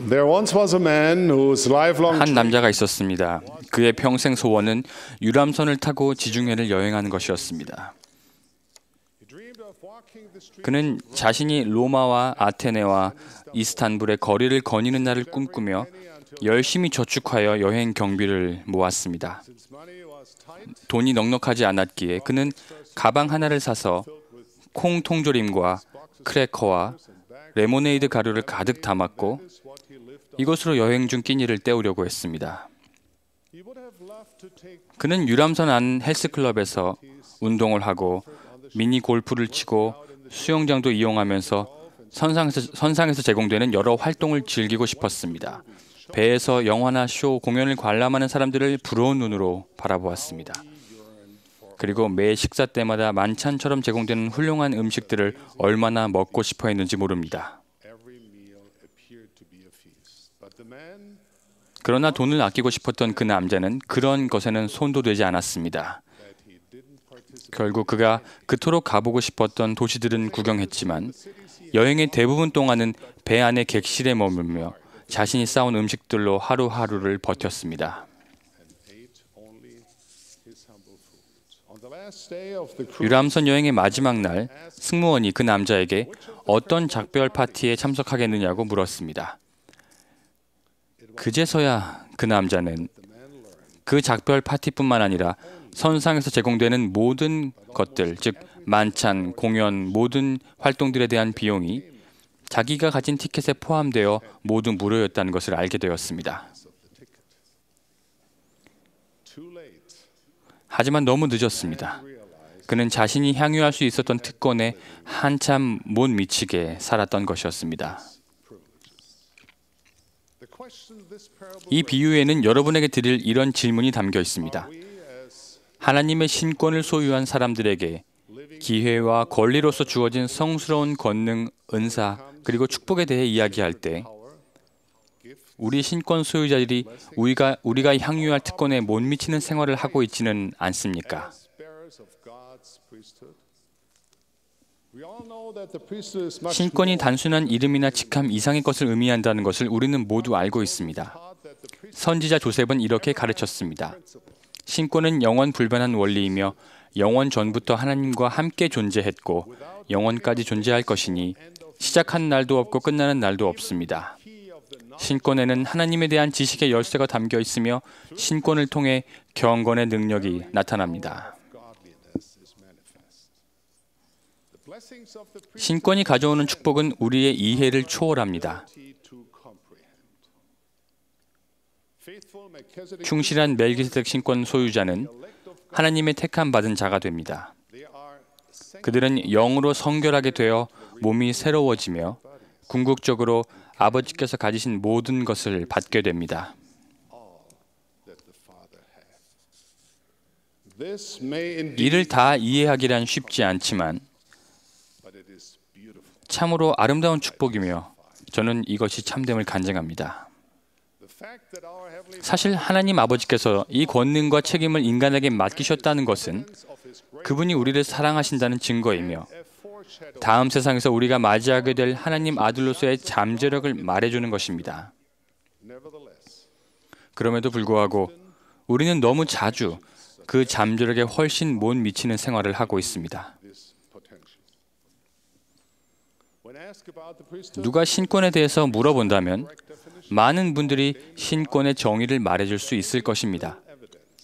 There once was a man whose lifelong 한 남자가 있었습니다. 그의 평생 소원은 유람선을 타고 지중해를 여행하는 것이었습니다. 그는 자신이 로마와 아테네와 이스탄불의 거리를 거니는 날을 꿈꾸며 열심히 저축하여 여행 경비를 모았습니다. 돈이 넉넉하지 않았기에 그는 가방 하나를 사서 콩 통조림과 크래커와 레모네이드 가루를 가득 담았고 이곳으로 여행 중 끼니를 때우려고 했습니다. 그는 유람선 안 헬스클럽에서 운동을 하고 미니 골프를 치고 수영장도 이용하면서 선상에서 제공되는 여러 활동을 즐기고 싶었습니다. 배에서 영화나 쇼, 공연을 관람하는 사람들을 부러운 눈으로 바라보았습니다. 그리고 매 식사 때마다 만찬처럼 제공되는 훌륭한 음식들을 얼마나 먹고 싶어 했는지 모릅니다. 그러나 돈을 아끼고 싶었던 그 남자는 그런 것에는 손도 대지 않았습니다. 결국 그가 그토록 가보고 싶었던 도시들은 구경했지만 여행의 대부분 동안은 배 안의 객실에 머물며 자신이 싸온 음식들로 하루하루를 버텼습니다. 유람선 여행의 마지막 날, 승무원이 그 남자에게 어떤 작별 파티에 참석하겠느냐고 물었습니다. 그제서야 그 남자는 그 작별 파티뿐만 아니라 선상에서 제공되는 모든 것들, 즉 만찬, 공연, 모든 활동들에 대한 비용이 자기가 가진 티켓에 포함되어 모두 무료였다는 것을 알게 되었습니다. 하지만 너무 늦었습니다. 그는 자신이 향유할 수 있었던 특권에 한참 못 미치게 살았던 것이었습니다. 이 비유에는 여러분에게 드릴 이런 질문이 담겨 있습니다. 하나님의 신권을 소유한 사람들에게 기회와 권리로서 주어진 성스러운 권능, 은사, 그리고 축복에 대해 이야기할 때 우리 신권 소유자들이 우리가 향유할 특권에 못 미치는 생활을 하고 있지는 않습니까? 신권이 단순한 이름이나 직함 이상의 것을 의미한다는 것을 우리는 모두 알고 있습니다. 선지자 조셉은 이렇게 가르쳤습니다. 신권은 영원 불변한 원리이며 영원 전부터 하나님과 함께 존재했고 영원까지 존재할 것이니 시작한 날도 없고 끝나는 날도 없습니다. 신권에는 하나님에 대한 지식의 열쇠가 담겨 있으며 신권을 통해 경건의 능력이 나타납니다. 신권이 가져오는 축복은 우리의 이해를 초월합니다. 충실한 멜기세덱 신권 소유자는 하나님의 택함 받은 자가 됩니다. 그들은 영으로 성결하게 되어 몸이 새로워지며 궁극적으로 아버지께서 가지신 모든 것을 받게 됩니다. 이를 다 이해하기란 쉽지 않지만 참으로 아름다운 축복이며 저는 이것이 참됨을 간증합니다. 사실 하나님 아버지께서 이 권능과 책임을 인간에게 맡기셨다는 것은 그분이 우리를 사랑하신다는 증거이며 다음 세상에서 우리가 맞이하게 될 하나님 아들로서의 잠재력을 말해주는 것입니다. 그럼에도 불구하고 우리는 너무 자주 그 잠재력에 훨씬 못 미치는 생활을 하고 있습니다. 누가 신권에 대해서 물어본다면 많은 분들이 신권의 정의를 말해줄 수 있을 것입니다.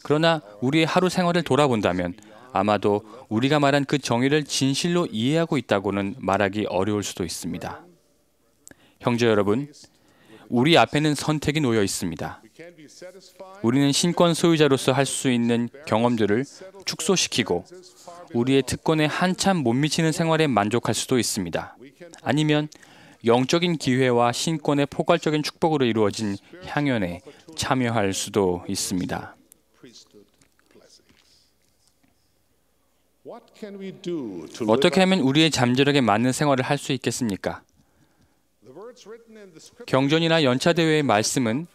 그러나 우리의 하루 생활을 돌아본다면 아마도 우리가 말한 그 정의를 진실로 이해하고 있다고는 말하기 어려울 수도 있습니다. 형제 여러분, 우리 앞에는 선택이 놓여 있습니다. 우리는 신권 소유자로서 할 수 있는 경험들을 축소시키고 우리의 특권에 한참 못 미치는 생활에 만족할 수도 있습니다. 아니면 영적인 기회와 신권의 포괄적인 축복으로 이루어진 향연에 참여할 수도 있습니다. 어떻게 하면 우리의 잠재력에 맞는 생활을 할 수 있겠습니까? 경전이나 연차대회의 말씀은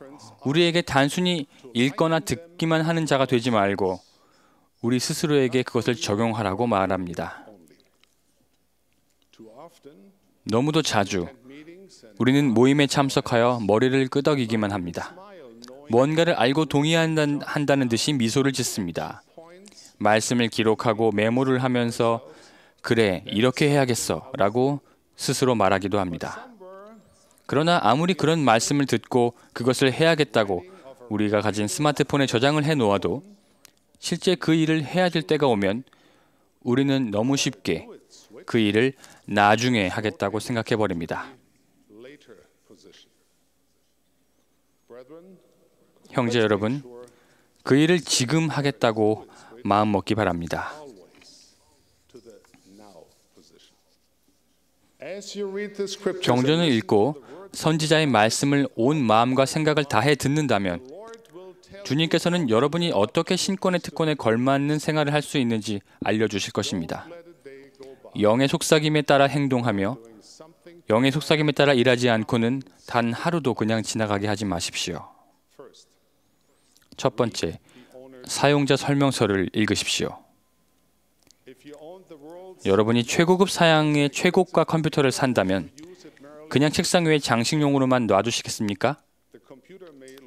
우리에게 단순히 읽거나 듣기만 하는 자가 되지 말고 우리 스스로에게 그것을 적용하라고 말합니다. 너무도 자주 우리는 모임에 참석하여 머리를 끄덕이기만 합니다. 뭔가를 알고 동의한다는 듯이 미소를 짓습니다. 말씀을 기록하고 메모를 하면서 그래, 이렇게 해야겠어 라고 스스로 말하기도 합니다. 그러나 아무리 그런 말씀을 듣고 그것을 해야겠다고 우리가 가진 스마트폰에 저장을 해놓아도 실제 그 일을 해야 될 때가 오면 우리는 너무 쉽게 그 일을 나중에 하겠다고 생각해버립니다. 형제 여러분, 그 일을 지금 하겠다고 마음먹기 바랍니다. 경전을 읽고 선지자의 말씀을 온 마음과 생각을 다해 듣는다면 주님께서는 여러분이 어떻게 신권의 특권에 걸맞는 생활을 할 수 있는지 알려주실 것입니다. 영의 속삭임에 따라 행동하며 영의 속삭임에 따라 일하지 않고는 단 하루도 그냥 지나가게 하지 마십시오. 첫 번째, 사용자 설명서를 읽으십시오. 여러분이 최고급 사양의 최고가 컴퓨터를 산다면 그냥 책상 위에 장식용으로만 놔두시겠습니까?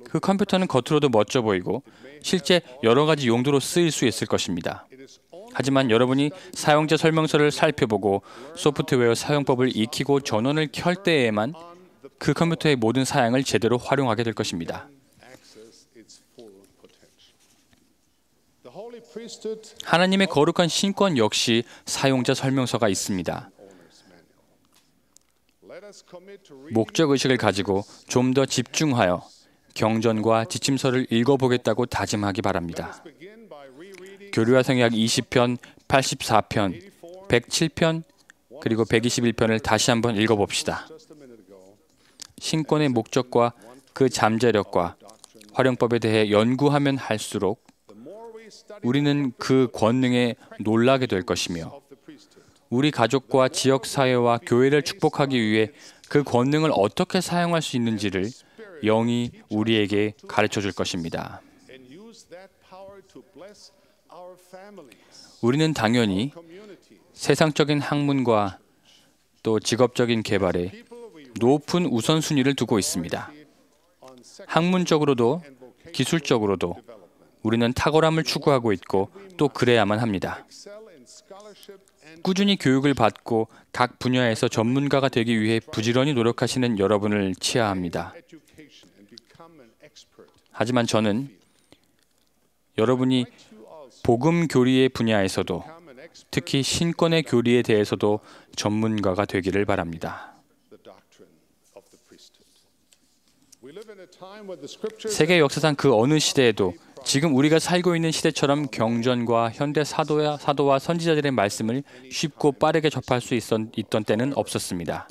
그 컴퓨터는 겉으로도 멋져 보이고 실제 여러 가지 용도로 쓰일 수 있을 것입니다. 하지만 여러분이 사용자 설명서를 살펴보고 소프트웨어 사용법을 익히고 전원을 켤 때에만 그 컴퓨터의 모든 사양을 제대로 활용하게 될 것입니다. 하나님의 거룩한 신권 역시 사용자 설명서가 있습니다. 목적의식을 가지고 좀 더 집중하여 경전과 지침서를 읽어보겠다고 다짐하기 바랍니다. 교류와 성약 20편, 84편, 107편, 그리고 121편을 다시 한번 읽어봅시다. 신권의 목적과 그 잠재력과 활용법에 대해 연구하면 할수록 우리는 그 권능에 놀라게 될 것이며 우리 가족과 지역사회와 교회를 축복하기 위해 그 권능을 어떻게 사용할 수 있는지를 영이 우리에게 가르쳐 줄 것입니다. 우리는 당연히 세상적인 학문과 또 직업적인 개발에 높은 우선순위를 두고 있습니다. 학문적으로도 기술적으로도 우리는 탁월함을 추구하고 있고 또 그래야만 합니다. 꾸준히 교육을 받고 각 분야에서 전문가가 되기 위해 부지런히 노력하시는 여러분을 치하합니다. 하지만 저는 여러분이 복음 교리의 분야에서도 특히 신권의 교리에 대해서도 전문가가 되기를 바랍니다. 세계 역사상 그 어느 시대에도 지금 우리가 살고 있는 시대처럼 경전과 현대 사도와 선지자들의 말씀을 쉽고 빠르게 접할 수 있던 때는 없었습니다.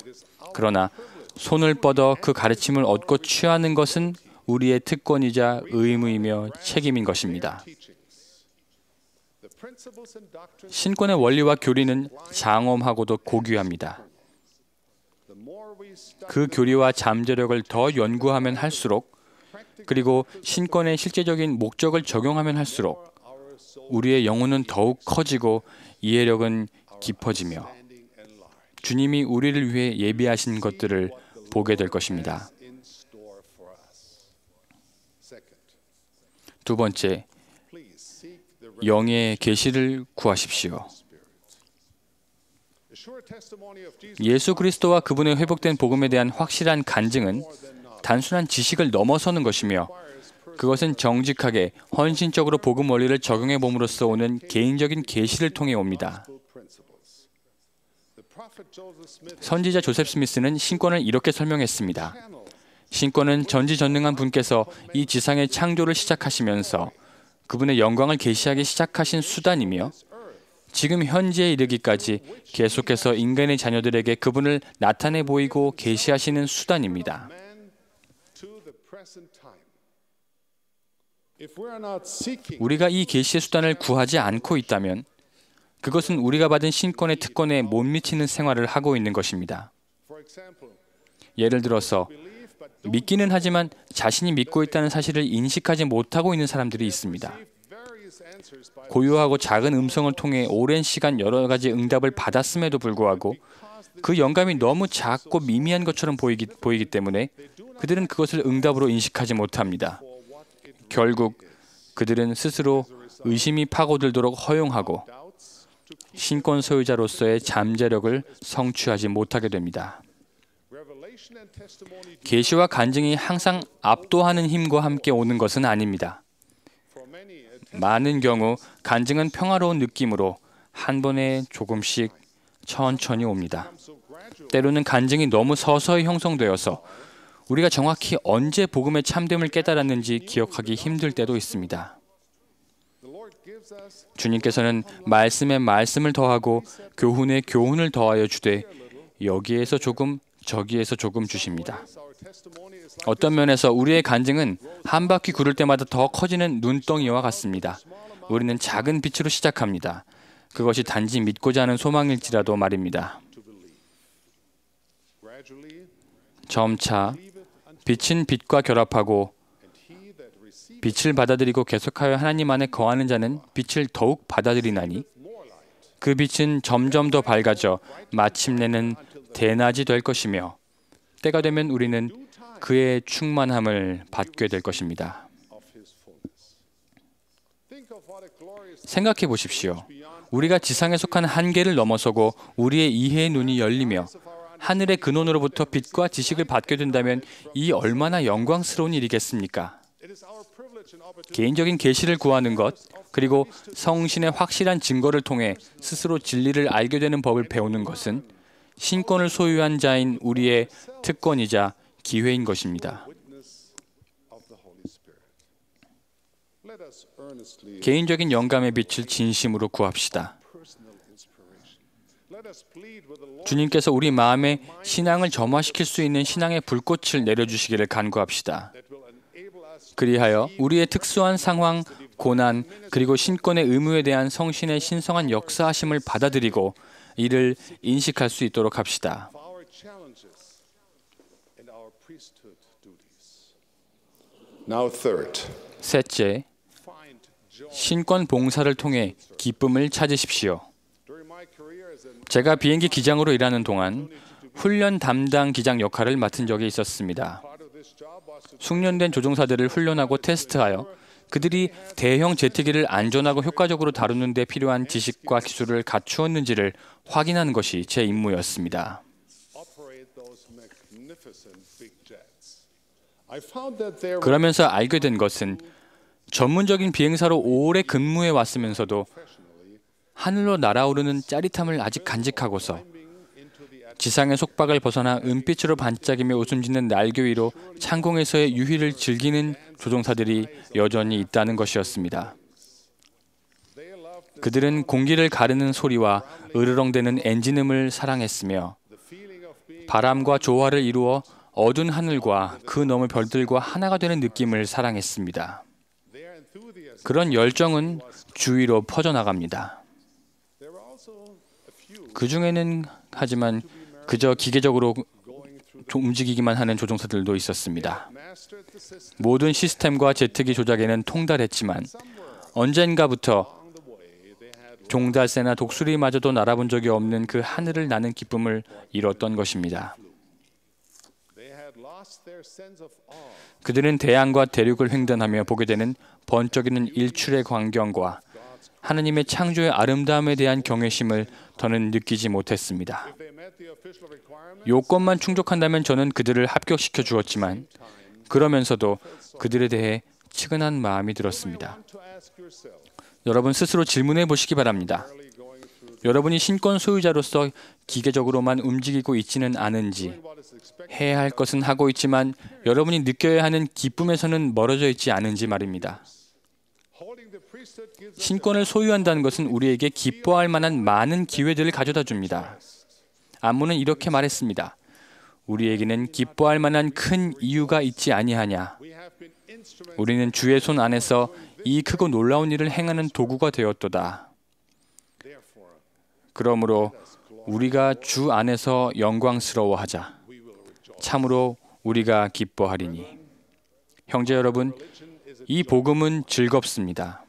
그러나 손을 뻗어 그 가르침을 얻고 취하는 것은 우리의 특권이자 의무이며 책임인 것입니다. 신권의 원리와 교리는 장엄하고도 고귀합니다. 그 교리와 잠재력을 더 연구하면 할수록 그리고 신권의 실제적인 목적을 적용하면 할수록 우리의 영혼은 더욱 커지고 이해력은 깊어지며 주님이 우리를 위해 예비하신 것들을 보게 될 것입니다. 두 번째, 영의 계시를 구하십시오. 예수 그리스도와 그분의 회복된 복음에 대한 확실한 간증은 단순한 지식을 넘어서는 것이며 그것은 정직하게 헌신적으로 복음 원리를 적용해 봄으로써 오는 개인적인 계시를 통해 옵니다. 선지자 조셉 스미스는 신권을 이렇게 설명했습니다. 신권은 전지전능한 분께서 이 지상의 창조를 시작하시면서 그분의 영광을 계시하기 시작하신 수단이며 지금 현재에 이르기까지 계속해서 인간의 자녀들에게 그분을 나타내 보이고 계시하시는 수단입니다. 우리가 이 계시의 수단을 구하지 않고 있다면 그것은 우리가 받은 신권의 특권에 못 미치는 생활을 하고 있는 것입니다. 예를 들어서 믿기는 하지만 자신이 믿고 있다는 사실을 인식하지 못하고 있는 사람들이 있습니다. 고요하고 작은 음성을 통해 오랜 시간 여러 가지 응답을 받았음에도 불구하고 그 영감이 너무 작고 미미한 것처럼 보이기 때문에 그들은 그것을 응답으로 인식하지 못합니다. 결국 그들은 스스로 의심이 파고들도록 허용하고 신권 소유자로서의 잠재력을 성취하지 못하게 됩니다. 계시와 간증이 항상 압도하는 힘과 함께 오는 것은 아닙니다. 많은 경우 간증은 평화로운 느낌으로 한 번에 조금씩 천천히 옵니다. 때로는 간증이 너무 서서히 형성되어서 우리가 정확히 언제 복음의 참됨을 깨달았는지 기억하기 힘들 때도 있습니다. 주님께서는 말씀에 말씀을 더하고 교훈에 교훈을 더하여 주되 여기에서 조금 저기에서 조금 주십니다. 어떤 면에서 우리의 간증은 한 바퀴 구를 때마다 더 커지는 눈덩이와 같습니다. 우리는 작은 빛으로 시작합니다. 그것이 단지 믿고자 하는 소망일지라도 말입니다. 점차 빛은 빛과 결합하고 빛을 받아들이고 계속하여 하나님 안에 거하는 자는 빛을 더욱 받아들이나니 그 빛은 점점 더 밝아져 마침내는 대낮이 될 것이며 때가 되면 우리는 그의 충만함을 받게 될 것입니다. 생각해 보십시오. 우리가 지상에 속한 한계를 넘어서고 우리의 이해의 눈이 열리며 하늘의 근원으로부터 빛과 지식을 받게 된다면 이 얼마나 영광스러운 일이겠습니까? 개인적인 계시를 구하는 것, 그리고 성신의 확실한 증거를 통해 스스로 진리를 알게 되는 법을 배우는 것은 신권을 소유한 자인 우리의 특권이자 기회인 것입니다. 개인적인 영감의 빛을 진심으로 구합시다. 주님께서 우리 마음에 신앙을 점화시킬 수 있는 신앙의 불꽃을 내려주시기를 간구합시다. 그리하여 우리의 특수한 상황, 고난, 그리고 신권의 의무에 대한 성신의 신성한 역사하심을 받아들이고 이를 인식할 수 있도록 합시다. 셋째, 신권 봉사를 통해 기쁨을 찾으십시오. 제가 비행기 기장으로 일하는 동안 훈련 담당 기장 역할을 맡은 적이 있었습니다. 숙련된 조종사들을 훈련하고 테스트하여 그들이 대형 제트기를 안전하고 효과적으로 다루는 데 필요한 지식과 기술을 갖추었는지를 확인하는 것이 제 임무였습니다. 그러면서 알게 된 것은 전문적인 비행사로 오래 근무해 왔으면서도 하늘로 날아오르는 짜릿함을 아직 간직하고서 지상의 속박을 벗어나 은빛으로 반짝이며 웃음짓는 날개 위로 창공에서의 유희를 즐기는 조종사들이 여전히 있다는 것이었습니다. 그들은 공기를 가르는 소리와 으르렁대는 엔진음을 사랑했으며 바람과 조화를 이루어 어두운 하늘과 그 너머 별들과 하나가 되는 느낌을 사랑했습니다. 그런 열정은 주위로 퍼져나갑니다. 그 중에는 하지만 그저 기계적으로 움직이기만 하는 조종사들도 있었습니다. 모든 시스템과 제트기 조작에는 통달했지만 언젠가부터 종달새나 독수리마저도 날아본 적이 없는 그 하늘을 나는 기쁨을 잃었던 것입니다. 그들은 대양과 대륙을 횡단하며 보게 되는 번쩍이는 일출의 광경과 하나님의 창조의 아름다움에 대한 경외심을 더는 느끼지 못했습니다. 요건만 충족한다면 저는 그들을 합격시켜 주었지만 그러면서도 그들에 대해 측은한 마음이 들었습니다. 여러분 스스로 질문해 보시기 바랍니다. 여러분이 신권 소유자로서 기계적으로만 움직이고 있지는 않은지, 해야 할 것은 하고 있지만 여러분이 느껴야 하는 기쁨에서는 멀어져 있지 않은지 말입니다. 신권을 소유한다는 것은 우리에게 기뻐할 만한 많은 기회들을 가져다 줍니다. 안무는 이렇게 말했습니다. 우리에게는 기뻐할 만한 큰 이유가 있지 아니하냐. 우리는 주의 손 안에서 이 크고 놀라운 일을 행하는 도구가 되었도다. 그러므로 우리가 주 안에서 영광스러워하자. 참으로 우리가 기뻐하리니. 형제 여러분, 이 복음은 즐겁습니다.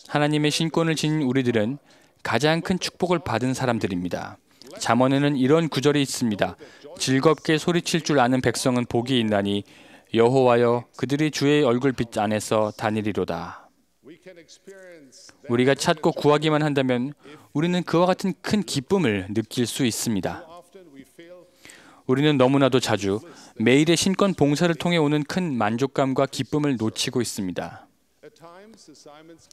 하나님의 신권을 지닌 우리들은 가장 큰 축복을 받은 사람들입니다. 잠언에는 이런 구절이 있습니다. 즐겁게 소리칠 줄 아는 백성은 복이 있나니 여호와여 그들이 주의 얼굴빛 안에서 다니리로다. 우리가 찾고 구하기만 한다면 우리는 그와 같은 큰 기쁨을 느낄 수 있습니다. 우리는 너무나도 자주 매일의 신권 봉사를 통해 오는 큰 만족감과 기쁨을 놓치고 있습니다.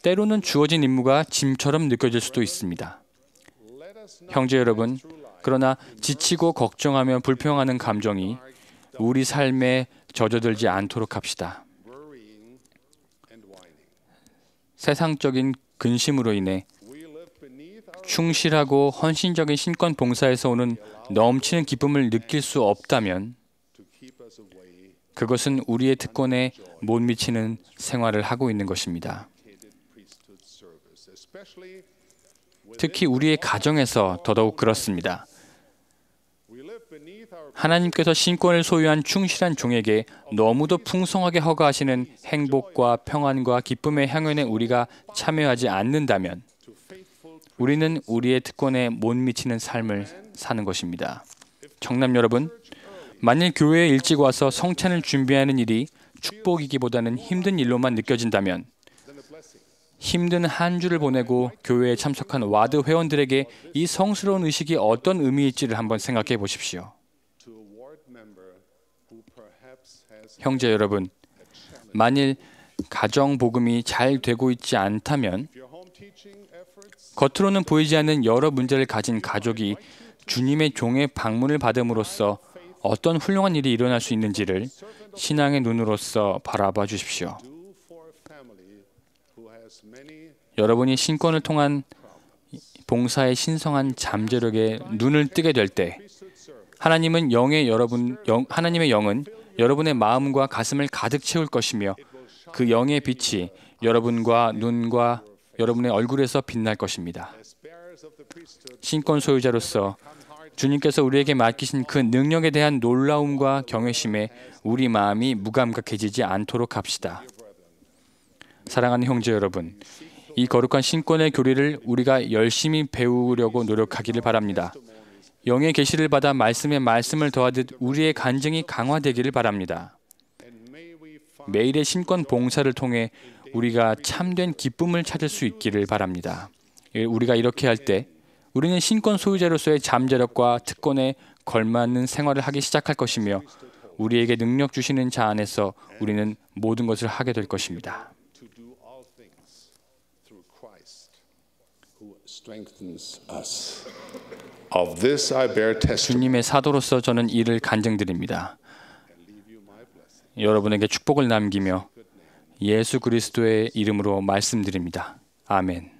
때로는 주어진 임무가 짐처럼 느껴질 수도 있습니다. 형제 여러분, 그러나 지치고 걱정하며 불평하는 감정이 우리 삶에 젖어들지 않도록 합시다. 세상적인 근심으로 인해 충실하고 헌신적인 신권 봉사에서 오는 넘치는 기쁨을 느낄 수 없다면 그것은 우리의 특권에 못 미치는 생활을 하고 있는 것입니다. 특히 우리의 가정에서 더더욱 그렇습니다. 하나님께서 신권을 소유한 충실한 종에게 너무도 풍성하게 허가하시는 행복과 평안과 기쁨의 향연에 우리가 참여하지 않는다면 우리는 우리의 특권에 못 미치는 삶을 사는 것입니다. 청남 여러분, 만일 교회에 일찍 와서 성찬을 준비하는 일이 축복이기보다는 힘든 일로만 느껴진다면 힘든 한 주를 보내고 교회에 참석한 와드 회원들에게 이 성스러운 의식이 어떤 의미일지를 한번 생각해 보십시오. 형제 여러분, 만일 가정 복음이 잘 되고 있지 않다면 겉으로는 보이지 않는 여러 문제를 가진 가족이 주님의 종의 방문을 받음으로써 어떤 훌륭한 일이 일어날 수 있는지를 신앙의 눈으로서 바라봐 주십시오. 여러분이 신권을 통한 봉사의 신성한 잠재력에 눈을 뜨게 될 때 하나님의 영은 여러분의 마음과 가슴을 가득 채울 것이며 그 영의 빛이 여러분과 눈과 여러분의 얼굴에서 빛날 것입니다. 신권 소유자로서 주님께서 우리에게 맡기신 그 능력에 대한 놀라움과 경외심에 우리 마음이 무감각해지지 않도록 합시다. 사랑하는 형제 여러분, 이 거룩한 신권의 교리를 우리가 열심히 배우려고 노력하기를 바랍니다. 영의 계시를 받아 말씀을 더하듯 우리의 간증이 강화되기를 바랍니다. 매일의 신권 봉사를 통해 우리가 참된 기쁨을 찾을 수 있기를 바랍니다. 우리가 이렇게 할 때 우리는 신권 소유자로서의 잠재력과 특권에 걸맞는 생활을 하기 시작할 것이며 우리에게 능력 주시는 자 안에서 우리는 모든 것을 하게 될 것입니다. 주님의 사도로서 저는 이를 간증드립니다. 여러분에게 축복을 남기며 예수 그리스도의 이름으로 말씀드립니다. 아멘.